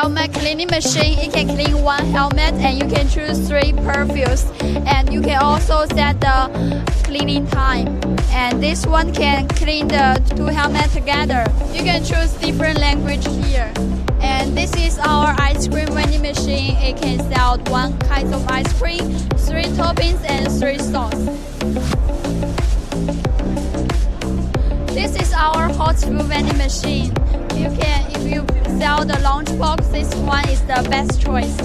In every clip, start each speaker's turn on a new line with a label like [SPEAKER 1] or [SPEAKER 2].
[SPEAKER 1] helmet cleaning machine. It can clean one helmet and you can choose 3 perfumes. And you can also set the cleaning time. And this one can clean the 2 helmets together. You can choose different language here. And this is our ice cream vending machine. It can sell 1 kind of ice cream, 3 toppings and 3 sauces. This is our hot food vending machine. If you sell the lunchbox, this one is the best choice.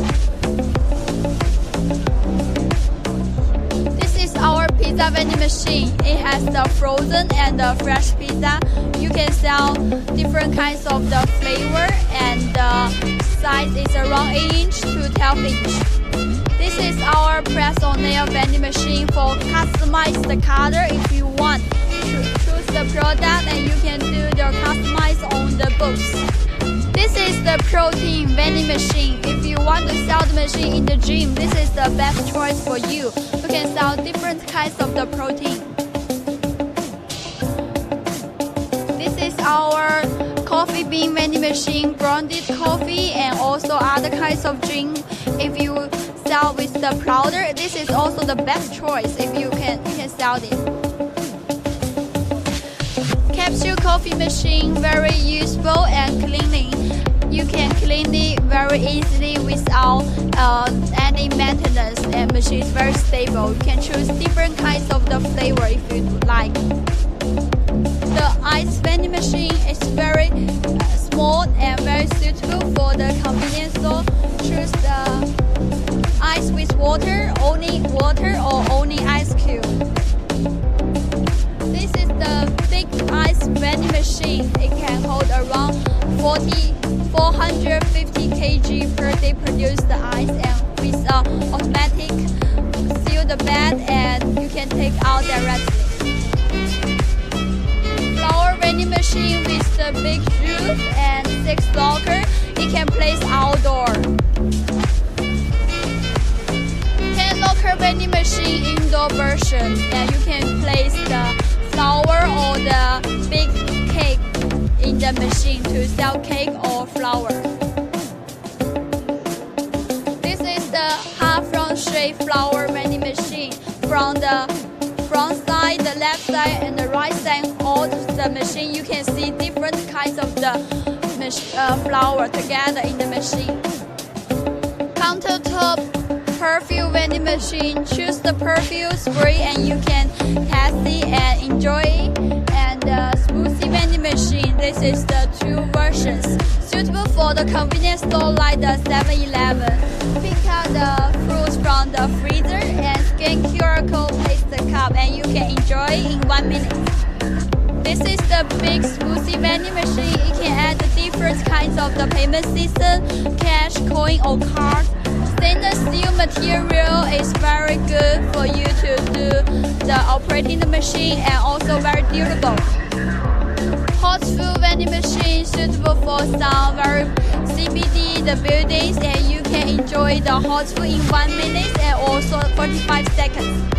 [SPEAKER 1] This is our pizza vending machine. It has the frozen and the fresh pizza. You can sell different kinds of the flavor, and the size is around 8 inch to 12 inch. This is our press-on-nail vending machine for customize the color. If you want to choose the product, and you can do the customize on the books. This is the protein vending machine. If you want to sell the machine in the gym, this is the best choice for you. You can sell different kinds of the protein. This is our coffee bean vending machine, grounded coffee and also other kinds of drink. If you sell with the powder, this is also the best choice. If you can sell this. Capsule coffee machine, very useful and cleaning. You can clean it very easily without any maintenance, and machine is very stable. You can choose different kinds of the flavor if you like. The ice vending machine is very small and very suitable for the convenience store. Choose the ice with water, only water or only ice cube. This is the big ice vending machine. It can hold around 450 kg per day, produce the ice, and with automatic seal the bag and you can take out directly. Flower vending machine with the big roof and 6 locker. It can place outdoor. 10 locker vending machine, indoor version, and you can place the flower or the big cake in the machine to sell cake or flower. This is the half round shape flower vending machine. From the front side, the left side and the right side of the machine, you can see different kinds of the flower together in the machine. Countertop perfume vending machine. Choose the perfume spray and you can test it and enjoy it. And the smoothie vending machine, this is the 2 versions, suitable for the convenience store like the 7-Eleven. Pick out the fruits from the freezer and scan QR code, place the cup, and you can enjoy it in 1 minute. This is the big smoothie vending machine. It can add the different kinds of the payment system, cash, coin or card. Stainless steel material is very good for you to do the operating the machine, and also very durable. Hot food vending machine, suitable for some very CBD the buildings, and you can enjoy the hot food in 1 minute and also 45 seconds.